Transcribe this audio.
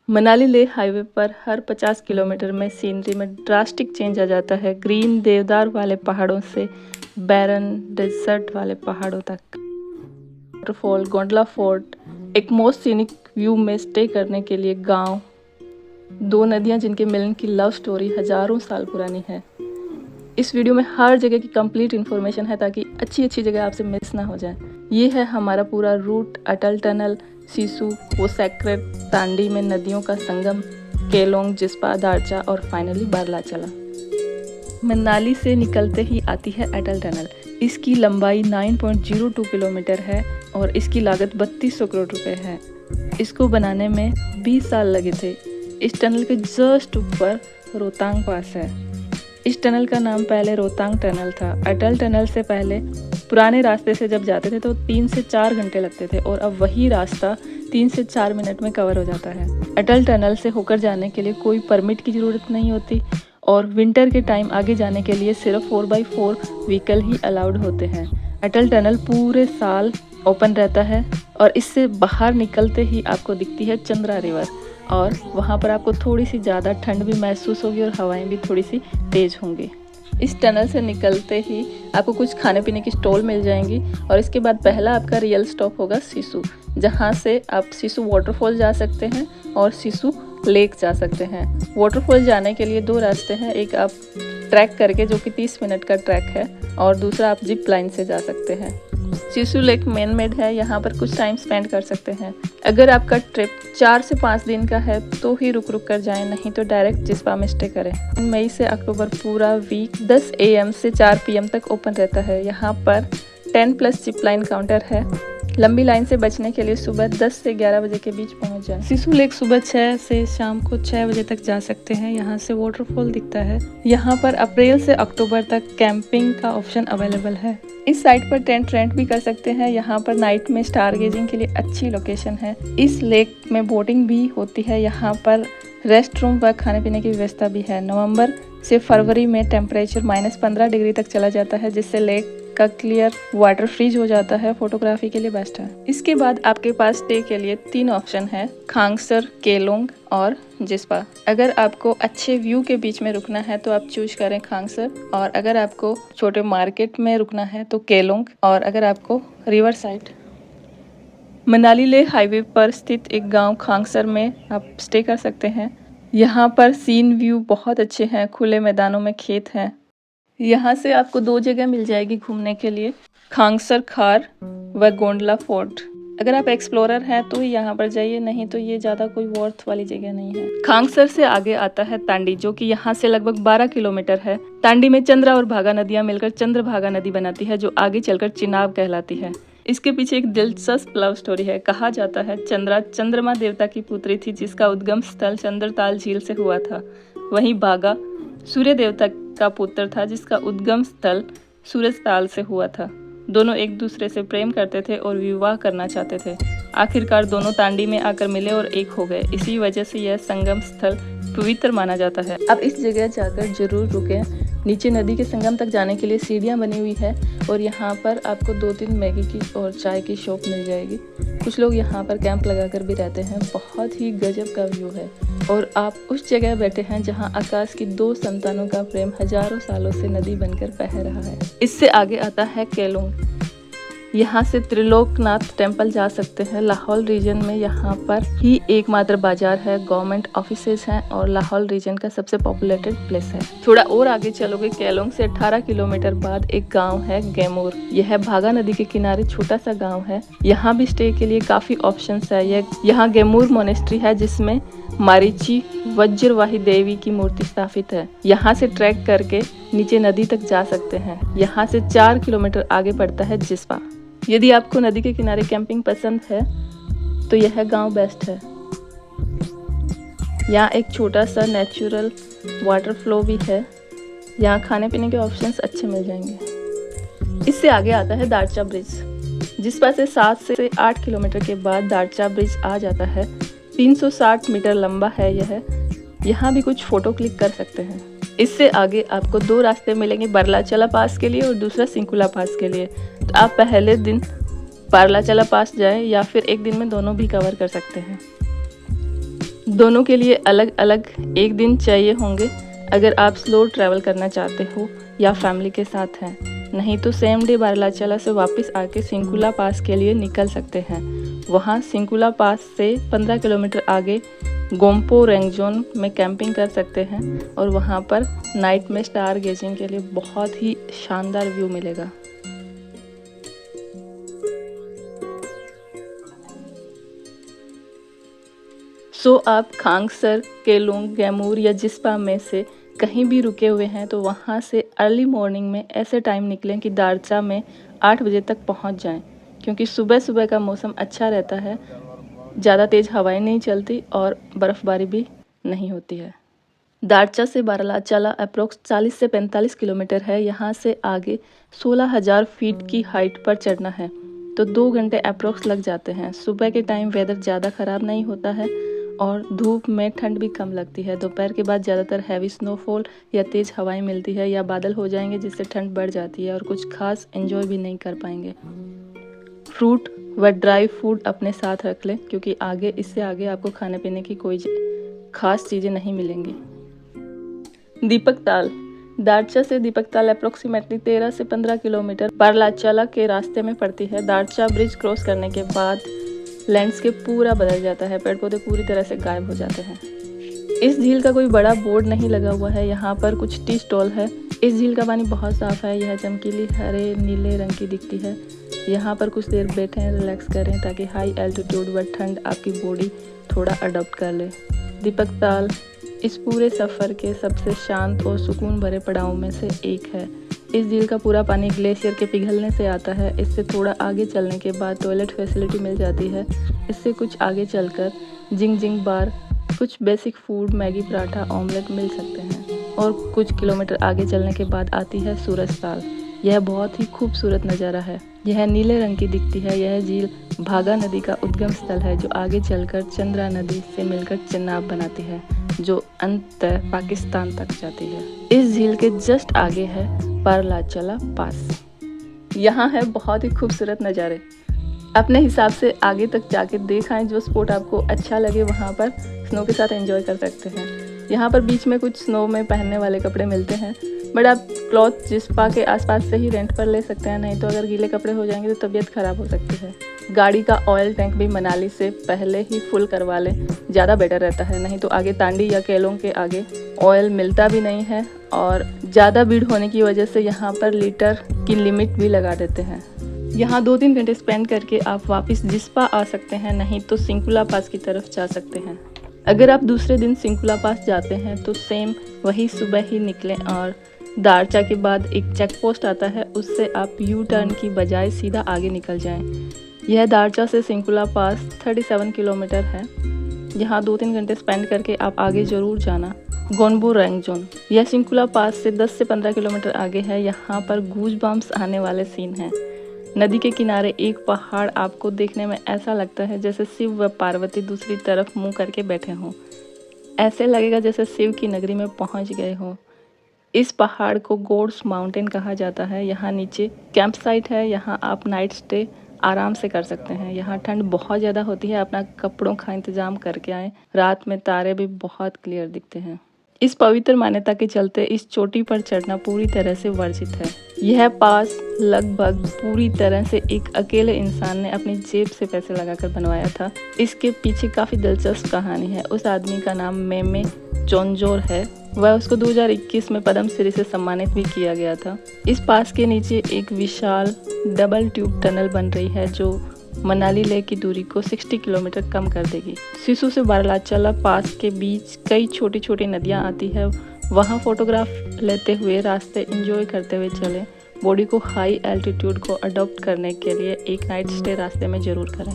Manali Leh highway पर हर 50 kilometre में scenery में ड्रास्टिक चेंज आ जाता है। ग्रीन देवदार वाले पहाड़ों से बैरन डेजर्ट वाले पहाड़ों तक। वाटरफॉल, गोंडला फोर्ट, एक मोस्ट सीनिक व्यू में स्टे करने के लिए गांव, दो नदियां जिनके मिलन की लव स्टोरी हजारों साल पुरानी है। इस वीडियो में हर जगह की कंप्लीट इन्फॉर्मेशन है ताकि अच्छी जगह आपसे मिस ना हो जाए। ये है हमारा पूरा रूट, अटल टनल, सिसु, वो सेक्रेट, तांडी में नदियों का संगम, केलोंग, जिस्पा, दारचा और फाइनली बारलाचला। मनाली से निकलते ही आती है अटल टनल। इसकी लंबाई 9.02 किलोमीटर है और इसकी लागत 3200 करोड़ रुपए है। इसको बनाने में 20 साल लगे थे। इस टनल के जस्ट ऊपर रोहतांग पास है। इस टनल का नाम पहले रोहतांग टनल था। अटल टनल से पहले पुराने रास्ते से जब जाते थे तो 3 से 4 घंटे लगते थे और अब वही रास्ता 3 से 4 मिनट में कवर हो जाता है। अटल टनल से होकर जाने के लिए कोई परमिट की ज़रूरत नहीं होती और विंटर के टाइम आगे जाने के लिए सिर्फ 4x4 व्हीकल ही अलाउड होते हैं। अटल टनल पूरे साल ओपन रहता है और इससे बाहर निकलते ही आपको दिखती है चंद्रा रिवर और वहाँ पर आपको थोड़ी सी ज़्यादा ठंड भी महसूस होगी और हवाएं भी थोड़ी सी तेज़ होंगी। इस टनल से निकलते ही आपको कुछ खाने पीने की स्टॉल मिल जाएंगी और इसके बाद पहला आपका रियल स्टॉप होगा सिसु, जहाँ से आप सिसु वाटरफॉल जा सकते हैं और सिसु लेक जा सकते हैं। वाटरफॉल जाने के लिए 2 रास्ते हैं, एक आप ट्रैक करके जो कि 30 मिनट का ट्रैक है और दूसरा आप जिप लाइन से जा सकते हैं। सिसु लेक मैन मेड है, यहाँ पर कुछ टाइम स्पेंड कर सकते हैं। अगर आपका ट्रिप 4 से 5 दिन का है तो ही रुक कर जाएं, नहीं तो डायरेक्ट जिस्पा में स्टे करें। मई से अक्टूबर पूरा वीक 10 AM से 4 PM तक ओपन रहता है। यहाँ पर 10+ जिप लाइन काउंटर है। लंबी लाइन से बचने के लिए सुबह 10 से 11 बजे के बीच पहुँच जाएं। सिसु लेक सुबह 6 से शाम को 6 बजे तक जा सकते हैं। यहाँ से वाटरफॉल दिखता है। यहाँ पर अप्रैल से अक्टूबर तक कैंपिंग का ऑप्शन अवेलेबल है। इस साइट पर टेंट रेंट भी कर सकते हैं। यहाँ पर नाइट में स्टार गेजिंग के लिए अच्छी लोकेशन है। इस लेक में बोटिंग भी होती है। यहाँ पर रेस्ट रूम व खाने पीने की व्यवस्था भी है। नवंबर से फरवरी में टेम्परेचर -15 डिग्री तक चला जाता है, जिससे लेक का क्लियर वाटर फ्रीज हो जाता है। फोटोग्राफी के लिए बेस्ट है। इसके बाद आपके पास स्टे के लिए 3 ऑप्शन है, खांगसर, केलोंग और जिस्पा। अगर आपको अच्छे व्यू के बीच में रुकना है तो आप चूज करें खांगसर, और अगर आपको छोटे मार्केट में रुकना है तो केलोंग, और अगर आपको river side Manali Leh highway पर स्थित एक गांव खांगसर में आप स्टे कर सकते हैं। यहाँ पर सीन व्यू बहुत अच्छे हैं। खुले मैदानों में खेत हैं। यहाँ से आपको 2 जगह मिल जाएगी घूमने के लिए, खांगसर खार व गोंडला फोर्ट। अगर आप एक्सप्लोरर हैं तो ही यहाँ पर जाइए, नहीं तो ये ज़्यादा कोई वर्थ वाली जगह नहीं है। खांगसर से आगे आता है तांडी, जो कि यहाँ से लगभग 12 किलोमीटर है। तांडी में चंद्रा और भागा नदियाँ मिलकर चंद्रभागा नदी बनाती है, जो आगे चलकर चिनाब कहलाती है। इसके पीछे एक दिलचस्प लव स्टोरी है। कहा जाता है चंद्रा चंद्रमा देवता की पुत्री थी, जिसका उद्गम स्थल चंद्रताल झील से हुआ था। वहीं भागा सूर्य देवता का पुत्र था, जिसका उद्गम स्थल सूरजताल से हुआ था। दोनों एक दूसरे से प्रेम करते थे और विवाह करना चाहते थे। आखिरकार दोनों तांडी में आकर मिले और एक हो गए। इसी वजह से यह संगम स्थल पवित्र माना जाता है। अब इस जगह जाकर जरूर रुकें। नीचे नदी के संगम तक जाने के लिए सीढ़ियां बनी हुई है और यहाँ पर आपको 2-3 मैगी की और चाय की शॉप मिल जाएगी। कुछ लोग यहाँ पर कैंप लगाकर भी रहते हैं। बहुत ही गजब का व्यू है और आप उस जगह बैठे हैं जहाँ आकाश की 2 संतानों का प्रेम हजारों सालों से नदी बनकर बह रहा है। इससे आगे आता है केलोंग। यहाँ से त्रिलोकनाथ टेम्पल जा सकते हैं। लाहौल रीजन में यहाँ पर ही एकमात्र बाजार है, गवर्नमेंट ऑफिसेज हैं और लाहौल रीजन का सबसे पॉपुलेटेड प्लेस है। थोड़ा और आगे चलोगे, केलोंग से 18 किलोमीटर बाद एक गांव है गेमूर। यह भागा नदी के किनारे छोटा सा गांव है। यहाँ भी स्टे के लिए काफी ऑप्शंस है। यहाँ गेमूर मोनेस्ट्री है, जिसमें मारीची वज्रवाही देवी की मूर्ति स्थापित है। यहाँ से ट्रैक करके नीचे नदी तक जा सकते हैं। यहाँ से 4 किलोमीटर आगे पड़ता है जिस्पा। यदि आपको नदी के किनारे कैंपिंग पसंद है तो यह गांव बेस्ट है। यहाँ एक छोटा सा नेचुरल वाटर फ्लो भी है। यहाँ खाने पीने के ऑप्शंस अच्छे मिल जाएंगे। इससे आगे आता है दारचा ब्रिज। जिस्पा से 7 से 8 किलोमीटर के बाद दारचा ब्रिज आ जाता है। 360 मीटर लंबा है यह। यहाँ भी कुछ फोटो क्लिक कर सकते हैं। इससे आगे आपको 2 रास्ते मिलेंगे, बारलाचला पास के लिए और दूसरा सिंकुला पास के लिए। तो आप पहले दिन बारलाचला पास जाएं या फिर एक दिन में दोनों भी कवर कर सकते हैं। दोनों के लिए अलग अलग एक दिन चाहिए होंगे अगर आप स्लो ट्रैवल करना चाहते हो या फैमिली के साथ हैं। नहीं तो सेम डे बारलाचला से वापस आके सिंकुला पास के लिए निकल सकते हैं। वहाँ सिंकुला पास से 15 किलोमीटर आगे गोम्पो रेंगजोन में कैंपिंग कर सकते हैं और वहाँ पर नाइट में स्टार गेजिंग के लिए बहुत ही शानदार व्यू मिलेगा। आप खांगसर, केलोंग, गैमूर या जिस्पा में से कहीं भी रुके हुए हैं तो वहाँ से अर्ली मॉर्निंग में ऐसे टाइम निकलें कि दारचा में 8 बजे तक पहुँच जाएं, क्योंकि सुबह सुबह का मौसम अच्छा रहता है, ज़्यादा तेज़ हवाएं नहीं चलती और बर्फ़बारी भी नहीं होती है। दारचा से बारलाचला अप्रोक्स 40 से 45 किलोमीटर है। यहाँ से आगे 16,000 फीट की हाइट पर चढ़ना है तो 2 घंटे अप्रोक्स लग जाते हैं। सुबह के टाइम वेदर ज़्यादा ख़राब नहीं होता है और धूप में ठंड भी कम लगती है। दोपहर के बाद ज़्यादातर हैवी स्नोफॉल या तेज़ हवाएं मिलती है या बादल हो जाएंगे जिससे ठंड बढ़ जाती है और कुछ खास एंजॉय भी नहीं कर पाएंगे। फ्रूट व ड्राई फूड अपने साथ रख लें, क्योंकि इससे आगे आपको खाने पीने की कोई खास चीज़ें नहीं मिलेंगी। दीपकताल, दारचा से दीपकताल अप्रोक्सीमेटली 13 से 15 किलोमीटर बारलाचला के रास्ते में पड़ती है। दारचा ब्रिज क्रॉस करने के बाद लैंडस्केप पूरा बदल जाता है, पेड़ पौधे पूरी तरह से गायब हो जाते हैं। इस झील का कोई बड़ा बोर्ड नहीं लगा हुआ है। यहाँ पर कुछ टी स्टॉल है। इस झील का पानी बहुत साफ है। यह चमकीली हरे नीले रंग की दिखती है। यहाँ पर कुछ देर बैठें, रिलैक्स करें ताकि हाई एल्टीट्यूड व ठंड आपकी बॉडी थोड़ा अडॉप्ट कर ले। दीपकताल इस पूरे सफ़र के सबसे शांत और सुकून भरे पड़ाव में से एक है। इस झील का पूरा पानी ग्लेशियर के पिघलने से आता है। इससे थोड़ा आगे चलने के बाद टॉयलेट फैसिलिटी मिल जाती है। इससे कुछ आगे चलकर जिंग बार, कुछ basic food, Maggi, paratha, omelette मिल सकते हैं और कुछ किलोमीटर आगे चलने के बाद आती है सूरजताल। यह बहुत ही खूबसूरत नज़ारा है। यह नीले रंग की दिखती है। यह झील भागा नदी का उद्गम स्थल है जो आगे चलकर चंद्रा नदी से मिलकर चेनाब बनाती है जो अंततः पाकिस्तान तक जाती है। इस झील के जस्ट आगे है बारलाचला पास। यहाँ है बहुत ही खूबसूरत नज़ारे। अपने हिसाब से आगे तक जाके देखाएं, जो स्पॉट आपको अच्छा लगे वहाँ पर स्नो के साथ एंजॉय कर सकते हैं। यहाँ पर बीच में कुछ स्नो में पहनने वाले कपड़े मिलते हैं, बट आप क्लॉथ जिस्पा के आसपास से ही रेंट पर ले सकते हैं, नहीं तो अगर गीले कपड़े हो जाएंगे तो तबीयत ख़राब हो सकती है। गाड़ी का ऑयल टैंक भी मनाली से पहले ही फुल करवा लें, ज़्यादा बेटर रहता है। नहीं तो आगे तांडी या केलोंग के आगे ऑयल मिलता भी नहीं है और ज़्यादा भीड़ होने की वजह से यहाँ पर लीटर की लिमिट भी लगा देते हैं। यहाँ 2-3 घंटे स्पेंड करके आप वापस जिस्पा आ सकते हैं, नहीं तो सिंकुला पास की तरफ जा सकते हैं। अगर आप दूसरे दिन सिंकुला पास जाते हैं तो सेम वही सुबह ही निकलें और दारचा के बाद एक चेक पोस्ट आता है, उससे आप यू टर्न की बजाय सीधा आगे निकल जाएं। यह दारचा से सिंकुला पास 37 किलोमीटर है। यहाँ 2-3 घंटे स्पेंड करके आप आगे ज़रूर जाना। गोम्पो रेंगजोन, यह सिंकुला पास से 10 से 15 किलोमीटर आगे है। यहाँ पर गूज़बम्प्स आने वाले सीन हैं। नदी के किनारे एक पहाड़ आपको देखने में ऐसा लगता है जैसे शिव व पार्वती दूसरी तरफ मुंह करके बैठे हों। ऐसे लगेगा जैसे शिव की नगरी में पहुंच गए हों। इस पहाड़ को गॉड्स माउंटेन कहा जाता है। यहाँ नीचे कैंप साइट है। यहाँ आप नाइट स्टे आराम से कर सकते हैं। यहाँ ठंड बहुत ज़्यादा होती है, अपना कपड़ों का इंतज़ाम करके आएँ। रात में तारे भी बहुत क्लियर दिखते हैं। इस पवित्र मान्यता के चलते इस चोटी पर चढ़ना पूरी तरह से वर्जित है। यह पास लगभग पूरी तरह से एक अकेले इंसान ने अपनी जेब से पैसे लगाकर बनवाया था। इसके पीछे काफ़ी दिलचस्प कहानी है। उस आदमी का नाम मेमे चोंजोर है। वह उसको 2021 में पद्म श्री से सम्मानित भी किया गया था। इस पास के नीचे एक विशाल डबल ट्यूब टनल बन रही है जो मनाली लेह की दूरी को 60 किलोमीटर कम कर देगी। सिसु से बारलाचला पास के बीच कई छोटी छोटी नदियाँ आती है। वहाँ फोटोग्राफ लेते हुए रास्ते एंजॉय करते हुए चलें। बॉडी को हाई एल्टीट्यूड को अडॉप्ट करने के लिए एक नाइट स्टे रास्ते में ज़रूर करें।